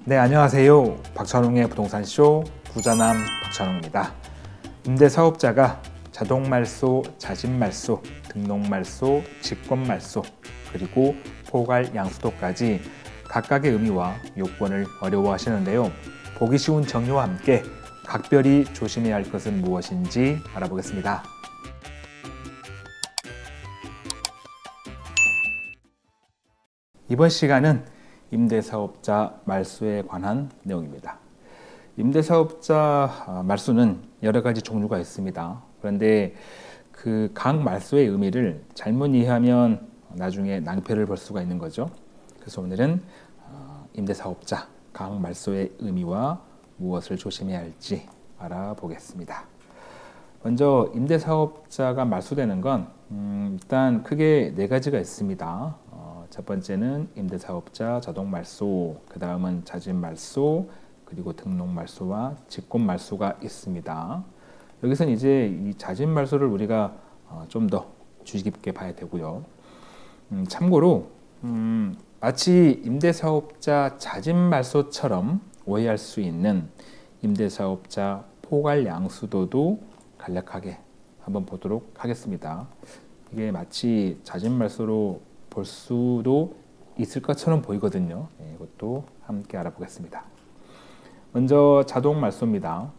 네, 안녕하세요. 박찬웅의 부동산쇼 부자남 박찬웅입니다. 임대사업자가 자동말소, 자진말소, 등록말소, 직권말소, 그리고 포괄 양수도까지 각각의 의미와 요건을 어려워하시는데요. 보기 쉬운 정리와 함께 각별히 조심해야 할 것은 무엇인지 알아보겠습니다. 이번 시간은 임대사업자 말소에 관한 내용입니다. 임대사업자 말소는 여러 가지 종류가 있습니다. 그런데 그 각 말소의 의미를 잘못 이해하면 나중에 낭패를 볼 수가 있는 거죠. 그래서 오늘은 임대사업자 각 말소의 의미와 무엇을 조심해야 할지 알아보겠습니다. 먼저 임대사업자가 말소되는 건 일단 크게 네 가지가 있습니다. 첫 번째는 임대사업자 자동말소, 그 다음은 자진말소, 그리고 등록말소와 직권말소가 있습니다. 여기서는 이제 이 자진말소를 우리가 좀 더 주의 깊게 봐야 되고요. 참고로 마치 임대사업자 자진말소처럼 오해할 수 있는 임대사업자 포괄양수도도 간략하게 한번 보도록 하겠습니다. 이게 마치 자진말소로 볼 수도 있을 것처럼 보이거든요. 이것도 함께 알아보겠습니다. 먼저 자동말소입니다.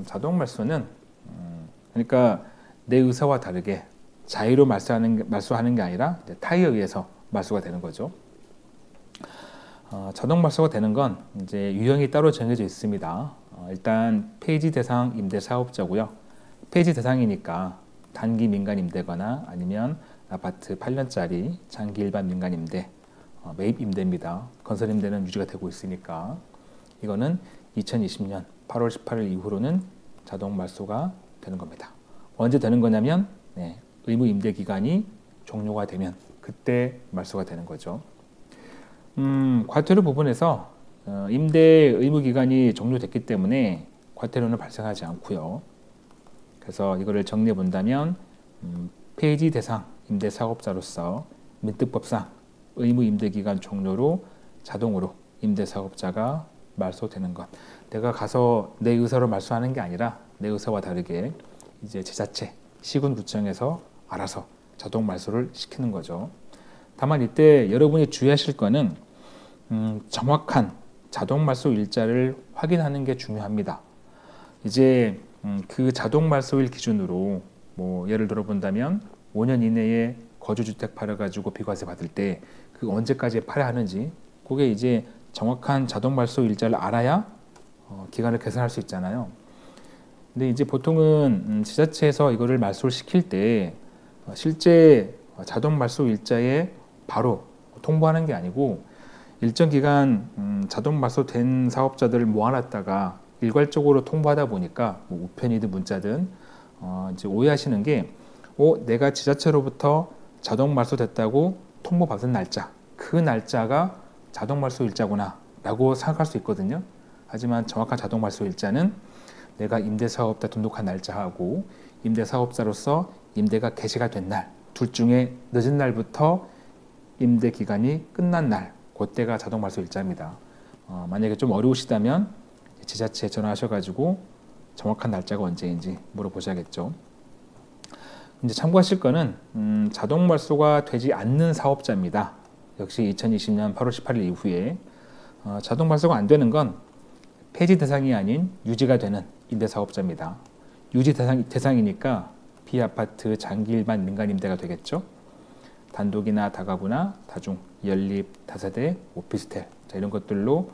자동말소는 그러니까 내 의사와 다르게 자의로 말소하는 게 아니라 타의에 의해서 말소가 되는 거죠. 자동말소가 되는 건 이제 유형이 따로 정해져 있습니다. 일단 폐지 대상 임대사업자고요. 폐지 대상이니까 단기 민간 임대거나 아니면 아파트 8년짜리 장기 일반 민간 임대, 매입 임대입니다. 건설 임대는 유지가 되고 있으니까 이거는 2020년 8월 18일 이후로는 자동 말소가 되는 겁니다. 언제 되는 거냐면 의무 임대 기간이 종료가 되면 그때 말소가 되는 거죠. 과태료 부분에서 임대 의무 기간이 종료됐기 때문에 과태료는 발생하지 않고요. 그래서 이거를 정리해 본다면 폐지 대상 임대사업자로서 민특법상 의무 임대기간 종료로 자동으로 임대사업자가 말소되는 것. 내가 가서 내 의사로 말소하는 게 아니라 내 의사와 다르게 이제 지자체, 시군구청에서 알아서 자동 말소를 시키는 거죠. 다만 이때 여러분이 주의하실 거는 정확한 자동 말소 일자를 확인하는 게 중요합니다. 이제 그 자동 말소일 기준으로 뭐 예를 들어 본다면 5년 이내에 거주주택 팔아가지고 비과세 받을 때 그 언제까지 팔아야 하는지 그게 이제 정확한 자동 말소 일자를 알아야 기간을 계산할 수 있잖아요. 근데 이제 보통은 지자체에서 이거를 말소를 시킬 때 실제 자동 말소 일자에 바로 통보하는 게 아니고 일정 기간 자동 말소된 사업자들을 모아놨다가 일괄적으로 통보하다 보니까 뭐 우편이든 문자든 이제 오해하시는 게 내가 지자체로부터 자동 말소됐다고 통보받은 날짜, 그 날짜가 자동 말소 일자구나 라고 생각할 수 있거든요. 하지만 정확한 자동 말소 일자는 내가 임대사업자 등록한 날짜하고 임대사업자로서 임대가 개시가 된 날, 둘 중에 늦은 날부터 임대 기간이 끝난 날, 그때가 자동 말소 일자입니다. 만약에 좀 어려우시다면 지자체에 전화하셔가지고 정확한 날짜가 언제인지 물어보셔야겠죠. 이제 참고하실 거는 자동 말소가 되지 않는 사업자입니다. 역시 2020년 8월 18일 이후에 자동 말소가 안 되는 건 폐지 대상이 아닌 유지가 되는 임대사업자입니다. 유지 대상이니까 비아파트 장기 일반 민간 임대가 되겠죠. 단독이나 다가구나 다중, 연립, 다세대, 오피스텔 이런 것들로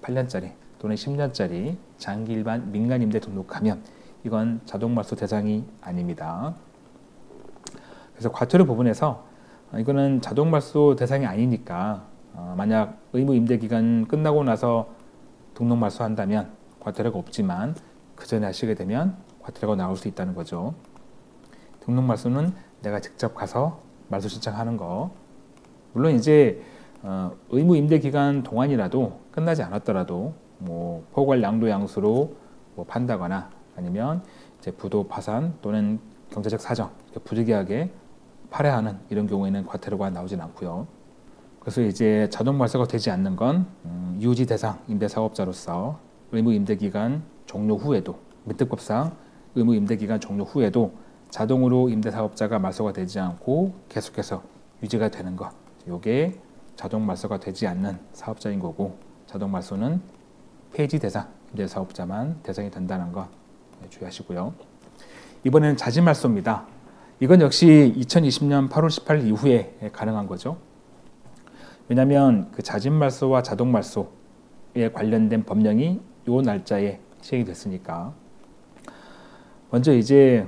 8년짜리 또는 10년짜리 장기 일반 민간 임대 등록하면 이건 자동 말소 대상이 아닙니다. 그래서 과태료 부분에서 이거는 자동 말소 대상이 아니니까 만약 의무 임대 기간 끝나고 나서 등록 말소한다면 과태료가 없지만 그 전에 하시게 되면 과태료가 나올 수 있다는 거죠. 등록 말소는 내가 직접 가서 말소 신청하는 거. 물론 이제 의무 임대 기간 동안이라도 끝나지 않았더라도 뭐 포괄 양도 양수로 뭐 판다거나 아니면 이제 부도 파산 또는 경제적 사정 부득이하게 팔아야 하는 이런 경우에는 과태료가 나오진 않고요. 그래서 이제 자동 말소가 되지 않는 건 유지 대상 임대사업자로서 의무 임대기간 종료 후에도 민특법상 의무 임대기간 종료 후에도 자동으로 임대사업자가 말소가 되지 않고 계속해서 유지가 되는 것, 이게 자동 말소가 되지 않는 사업자인 거고, 자동 말소는 폐지 대상 임대사업자만 대상이 된다는 것 주의하시고요. 이번에는 자진 말소입니다. 이건 역시 2020년 8월 18일 이후에 가능한 거죠. 왜냐하면 그 자진 말소와 자동 말소에 관련된 법령이 요 날짜에 시행이 됐으니까. 먼저 이제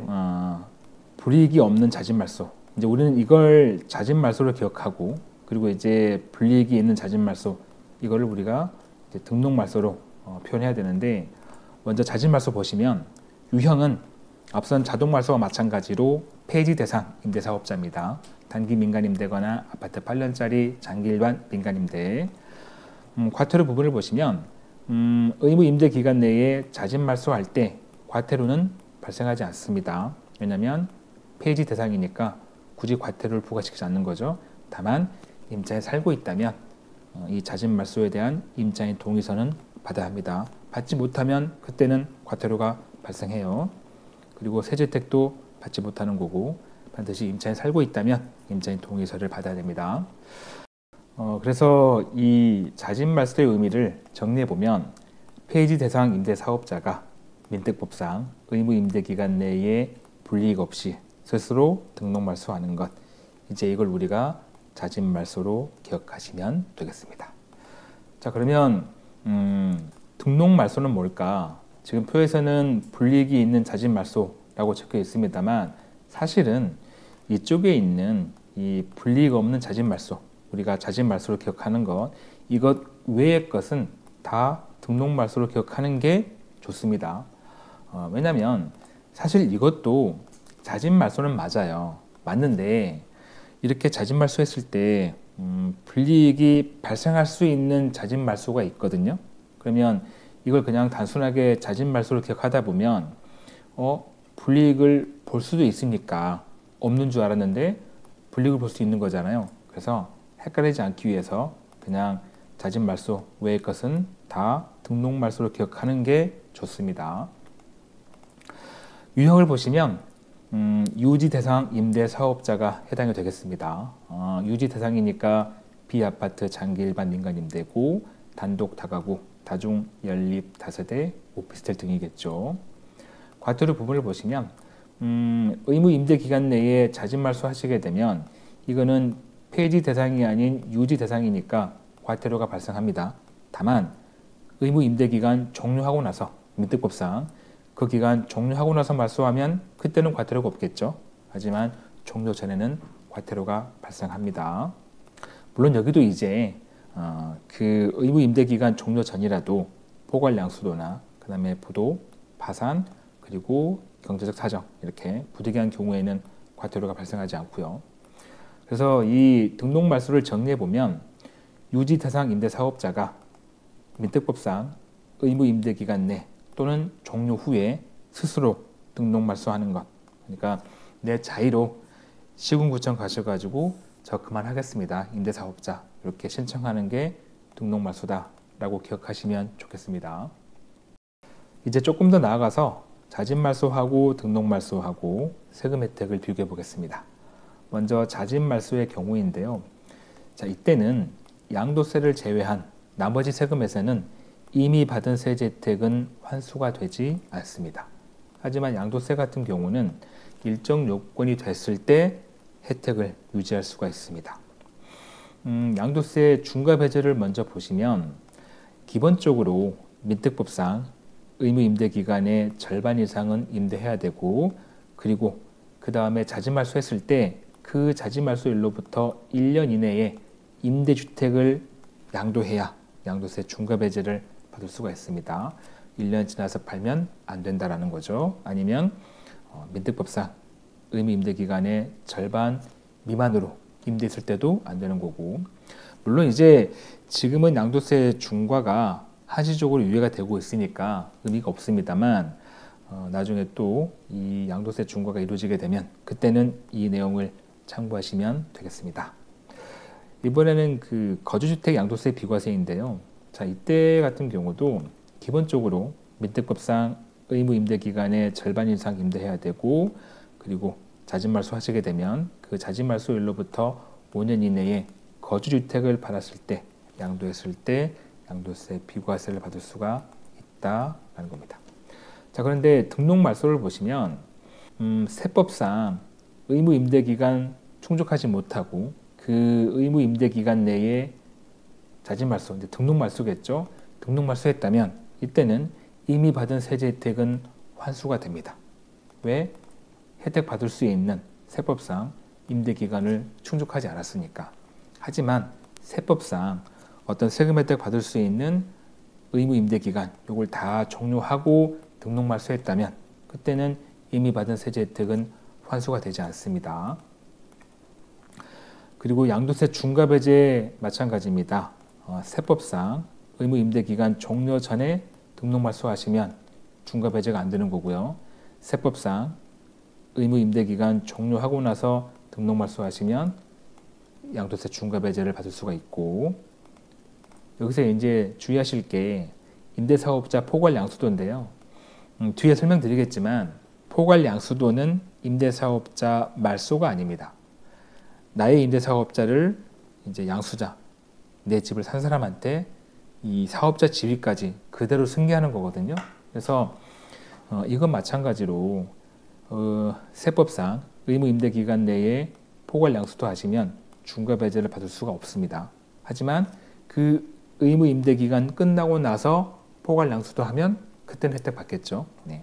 불이익이 없는 자진 말소. 이제 우리는 이걸 자진 말소로 기억하고, 그리고 이제 불이익이 있는 자진 말소, 이거를 우리가 이제 등록 말소로 표현해야 되는데, 먼저 자진 말소 보시면 유형은 앞선 자동 말소와 마찬가지로 폐지 대상 임대사업자입니다. 단기 민간임대거나 아파트 8년짜리 장기 일반 민간임대. 과태료 부분을 보시면 의무 임대 기간 내에 자진 말소할 때 과태료는 발생하지 않습니다. 왜냐하면 폐지 대상이니까 굳이 과태료를 부과시키지 않는 거죠. 다만 임차에 살고 있다면 이 자진 말소에 대한 임차인 동의서는 받아야 합니다. 받지 못하면 그때는 과태료가 발생해요. 그리고 세제택도 받지 못하는 거고, 반드시 임차에 살고 있다면 임차인 동의서를 받아야 됩니다. 그래서 이 자진 말소의 의미를 정리해 보면, 폐지 대상 임대 사업자가 민특법상 의무 임대 기간 내에 불이익 없이 스스로 등록 말소하는 것, 이제 이걸 우리가 자진 말소로 기억하시면 되겠습니다. 자, 그러면 등록 말소는 뭘까? 지금 표에서는 불이익이 있는 자진 말소라고 적혀 있습니다만, 사실은 이쪽에 있는 이 불이익 없는 자진 말소, 우리가 자진 말소로 기억하는 것, 이것 외의 것은 다 등록 말소로 기억하는 게 좋습니다. 왜냐하면 사실 이것도 자진 말소는 맞아요. 맞는데 이렇게 자진 말소했을 때 불이익이 발생할 수 있는 자진 말소가 있거든요. 그러면 이걸 그냥 단순하게 자진 말소로 기억하다 보면 불이익을 볼 수도 있으니까 없는 줄 알았는데 불이익을 볼 수 있는 거잖아요. 그래서 헷갈리지 않기 위해서 그냥 자진 말소 외의 것은 다 등록 말소로 기억하는 게 좋습니다. 유형을 보시면 유지 대상 임대 사업자가 해당이 되겠습니다. 유지 대상이니까 비아파트 장기 일반 민간 임대고, 단독 다가구, 다중 연립 다세대 오피스텔 등이겠죠. 과태료 부분을 보시면 의무 임대 기간 내에 자진 말소 하시게 되면 이거는 폐지 대상이 아닌 유지 대상이니까 과태료가 발생합니다. 다만 의무 임대 기간 종료하고 나서 민특법상 그 기간 종료하고 나서 말소하면 그때는 과태료가 없겠죠. 하지만 종료 전에는 과태료가 발생합니다. 물론 여기도 이제 그 의무 임대 기간 종료 전이라도 포괄 양수도나 그 다음에 부도, 파산, 그리고 경제적 사정, 이렇게 부득이한 경우에는 과태료가 발생하지 않고요. 그래서 이 등록 말소를 정리해 보면 유지 대상 임대 사업자가 민특법상 의무 임대 기간 내 또는 종료 후에 스스로 등록 말소하는 것, 그러니까 내 자의로 시군구청 가셔가지고 저 그만하겠습니다, 임대사업자, 이렇게 신청하는 게 등록 말소다라고 기억하시면 좋겠습니다. 이제 조금 더 나아가서 자진 말소하고 등록 말소하고 세금 혜택을 비교해 보겠습니다. 먼저 자진 말소의 경우인데요. 자, 이때는 양도세를 제외한 나머지 세금에서는 이미 받은 세제 혜택은 환수가 되지 않습니다. 하지만 양도세 같은 경우는 일정 요건이 됐을 때 혜택을 유지할 수가 있습니다. 양도세 중과 배제를 먼저 보시면 기본적으로 민특법상 의무 임대 기간의 절반 이상은 임대해야 되고, 그리고 그 다음에 자진 말소했을 때 그 자진 말소일로부터 1년 이내에 임대주택을 양도해야 양도세 중과 배제를 받을 수가 있습니다. 1년 지나서 팔면 안 된다라는 거죠. 아니면 민특법상 의무 임대 기간의 절반 미만으로 임대했을 때도 안 되는 거고, 물론 이제 지금은 양도세 중과가 한시적으로 유예가 되고 있으니까 의미가 없습니다만, 나중에 또 이 양도세 중과가 이루어지게 되면 그때는 이 내용을 참고하시면 되겠습니다. 이번에는 그 거주주택 양도세 비과세인데요. 자, 이때 같은 경우도 기본적으로 민특법상 의무 임대 기간의 절반 이상 임대해야 되고, 그리고 자진말소 하시게 되면 그 자진말소일로부터 5년 이내에 거주주택을 팔았을 때, 양도했을 때 양도세 비과세를 받을 수가 있다라는 겁니다. 자, 그런데 등록말소를 보시면 세법상 의무 임대 기간 충족하지 못하고 그 의무 임대 기간 내에 자진말소, 이제 등록말소겠죠. 등록말소했다면 이때는 이미 받은 세제 혜택은 환수가 됩니다. 왜? 혜택 받을 수 있는 세법상 임대 기간을 충족하지 않았으니까. 하지만 세법상 어떤 세금 혜택 받을 수 있는 의무 임대 기간, 이걸 다 종료하고 등록말소했다면 그때는 이미 받은 세제 혜택은 환수가 되지 않습니다. 그리고 양도세 중과배제 마찬가지입니다. 세법상 의무 임대 기간 종료 전에 등록말소 하시면 중과배제가 안 되는 거고요. 세법상 의무 임대 기간 종료하고 나서 등록말소 하시면 양도세 중과배제를 받을 수가 있고, 여기서 이제 주의하실 게 임대사업자 포괄양수도인데요. 뒤에 설명드리겠지만 포괄양수도는 임대사업자 말소가 아닙니다. 나의 임대사업자를 이제 양수자, 내 집을 산 사람한테 이 사업자 지위까지 그대로 승계하는 거거든요. 그래서 이건 마찬가지로 세법상 의무 임대 기간 내에 포괄양수도 하시면 중과배제를 받을 수가 없습니다. 하지만 그 의무 임대 기간 끝나고 나서 포괄양수도 하면 그때는 혜택 받겠죠. 네.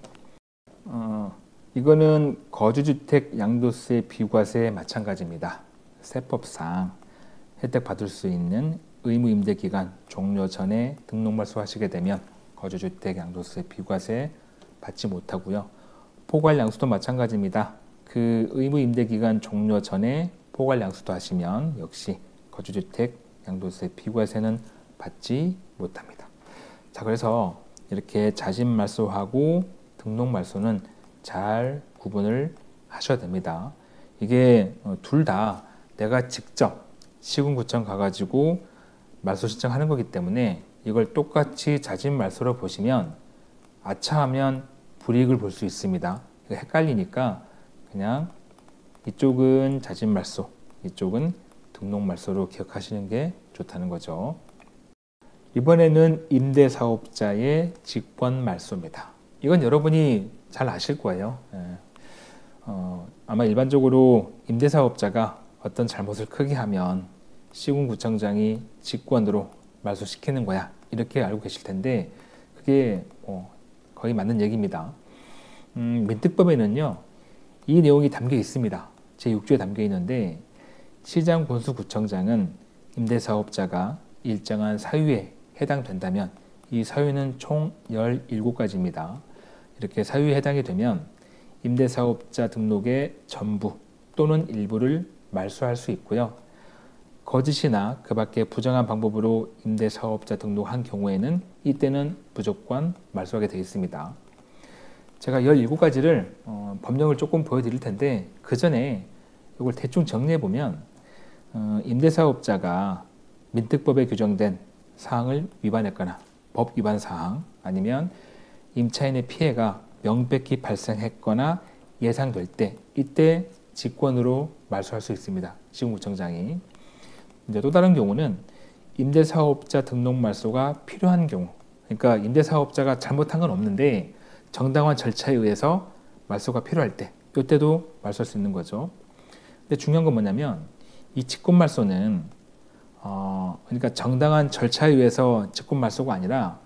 이거는 거주주택 양도세 비과세 마찬가지입니다. 세법상 혜택 받을 수 있는 의무 임대 기간 종료 전에 등록말소 하시게 되면 거주주택 양도세 비과세 받지 못하고요. 포괄양수도 마찬가지입니다. 그 의무 임대 기간 종료 전에 포괄양수도 하시면 역시 거주주택 양도세 비과세는 받지 못합니다. 자, 그래서 이렇게 자진말소하고 등록말소는 잘 구분을 하셔야 됩니다. 이게 둘 다 내가 직접 시군구청 가가지고 말소 신청하는 거기 때문에 이걸 똑같이 자진말소로 보시면 아차하면 불이익을 볼 수 있습니다. 헷갈리니까 그냥 이쪽은 자진말소, 이쪽은 등록말소로 기억하시는 게 좋다는 거죠. 이번에는 임대사업자의 직권말소입니다. 이건 여러분이 잘 아실 거예요. 아마 일반적으로 임대사업자가 어떤 잘못을 크게 하면 시군구청장이 직권으로 말소시키는 거야, 이렇게 알고 계실 텐데 그게 거의 맞는 얘기입니다. 민특법에는요 이 내용이 담겨 있습니다. 제6조에 담겨 있는데 시장군수구청장은 임대사업자가 일정한 사유에 해당된다면 이 사유는 총 17가지입니다. 이렇게 사유에 해당이 되면 임대사업자 등록의 전부 또는 일부를 말소할 수 있고요. 거짓이나 그 밖에 부정한 방법으로 임대사업자 등록한 경우에는 이때는 무조건 말소하게 되어 있습니다. 제가 17가지를 법령을 조금 보여드릴 텐데 그 전에 이걸 대충 정리해 보면 임대사업자가 민특법에 규정된 사항을 위반했거나 법 위반 사항, 아니면 임차인의 피해가 명백히 발생했거나 예상될 때 이때 직권으로 말소할 수 있습니다. 시군구청장이. 이제 또 다른 경우는 임대사업자 등록 말소가 필요한 경우, 그러니까 임대사업자가 잘못한 건 없는데 정당한 절차에 의해서 말소가 필요할 때, 이때도 말소할 수 있는 거죠. 근데 중요한 건 뭐냐면 이 직권말소는 그러니까 정당한 절차에 의해서 직권말소가 아니라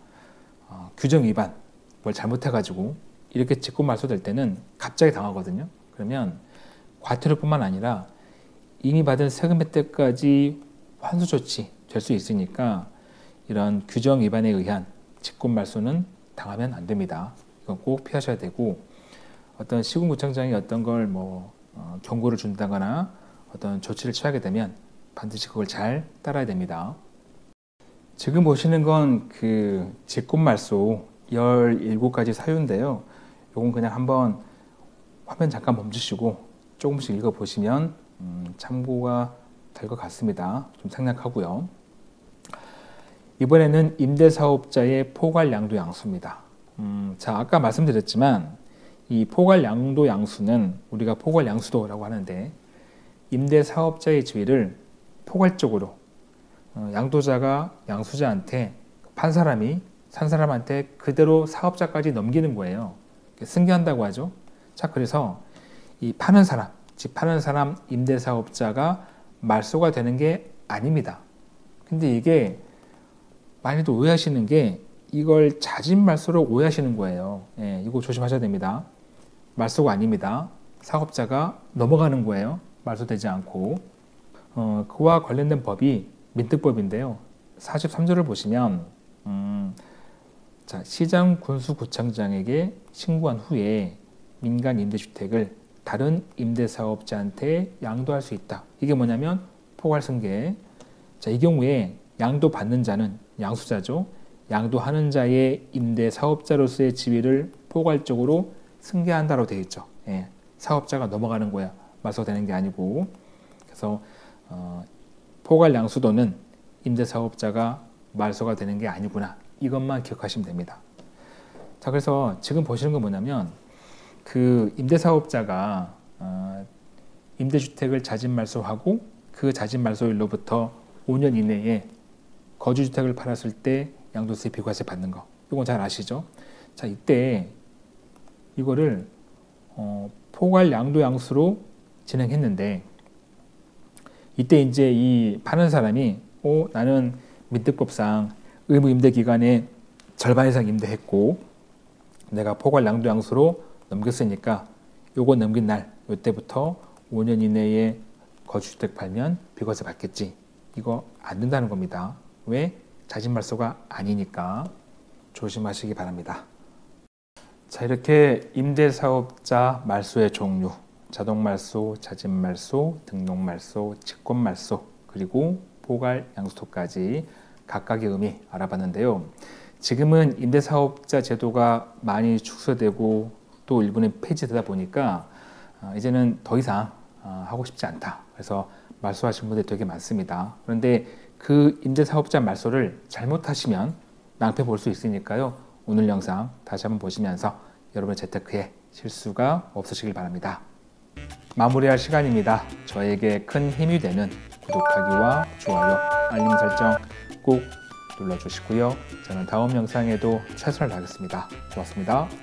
규정 위반, 뭘 잘못해가지고 이렇게 직권말소 될 때는 갑자기 당하거든요. 그러면 과태료뿐만 아니라 이미 받은 세금 혜택까지 환수 조치 될 수 있으니까 이런 규정 위반에 의한 직권말소는 당하면 안 됩니다. 이건 꼭 피하셔야 되고, 어떤 시군구청장이 어떤 걸 경고를 준다거나 어떤 조치를 취하게 되면 반드시 그걸 잘 따라야 됩니다. 지금 보시는 건 그 직권말소 17가지 사유인데요. 요건 그냥 한번 화면 잠깐 멈추시고 조금씩 읽어보시면 참고가 될 것 같습니다. 좀 생략하고요. 이번에는 임대사업자의 포괄양도양수입니다. 자, 아까 말씀드렸지만 이 포괄양도양수는 우리가 포괄양수도라고 하는데 임대사업자의 지위를 포괄적으로 양도자가 양수자한테 판 사람이 산 사람한테 그대로 사업자까지 넘기는 거예요. 승계한다고 하죠. 자, 그래서 이 파는 사람, 집 파는 사람 임대사업자가 말소가 되는 게 아닙니다. 근데 이게 많이들 오해하시는 게 이걸 자진말소로 오해하시는 거예요. 예, 이거 조심하셔야 됩니다. 말소가 아닙니다. 사업자가 넘어가는 거예요. 말소되지 않고. 그와 관련된 법이 민특법인데요. 43조를 보시면 자, 시장 군수구청장에게 신고한 후에 민간 임대주택을 다른 임대사업자한테 양도할 수 있다. 이게 뭐냐면 포괄승계. 자, 이 경우에 양도받는 자는 양수자죠. 양도하는 자의 임대사업자로서의 지위를 포괄적으로 승계한다로 되어 있죠. 예, 사업자가 넘어가는 거야. 말소되는 게 아니고. 그래서 포괄양수도는 임대사업자가 말소가 되는 게 아니구나. 이것만 기억하시면 됩니다. 자, 그래서 지금 보시는 건 뭐냐면 그 임대사업자가 임대주택을 자진말소하고 그 자진말소일로부터 5년 이내에 거주주택을 팔았을 때 양도세 비과세 받는 거. 이건 잘 아시죠? 자, 이때 이거를 포괄양도양수로 진행했는데 이때 이제 이 파는 사람이 나는 민특법상 의무 임대 기간의 절반 이상 임대했고 내가 포괄양도양수로 넘겼으니까 요거 넘긴 날 요때부터 5년 이내에 거주주택 팔면 비과세 받겠지. 이거 안 된다는 겁니다. 왜? 자진말소가 아니니까 조심하시기 바랍니다. 자, 이렇게 임대사업자 말소의 종류, 자동말소, 자진말소, 등록말소, 직권말소, 그리고 포괄양수도까지 각각의 의미 알아봤는데요. 지금은 임대사업자 제도가 많이 축소되고 또 일부는 폐지되다 보니까 이제는 더 이상 하고 싶지 않다. 그래서 말소하시는 분들이 되게 많습니다. 그런데 그 임대사업자 말소를 잘못하시면 낭패 볼 수 있으니까요. 오늘 영상 다시 한번 보시면서 여러분의 재테크에 실수가 없으시길 바랍니다. 마무리할 시간입니다. 저에게 큰 힘이 되는 구독하기와 좋아요, 알림 설정 꼭 눌러주시고요. 저는 다음 영상에도 최선을 다하겠습니다. 고맙습니다.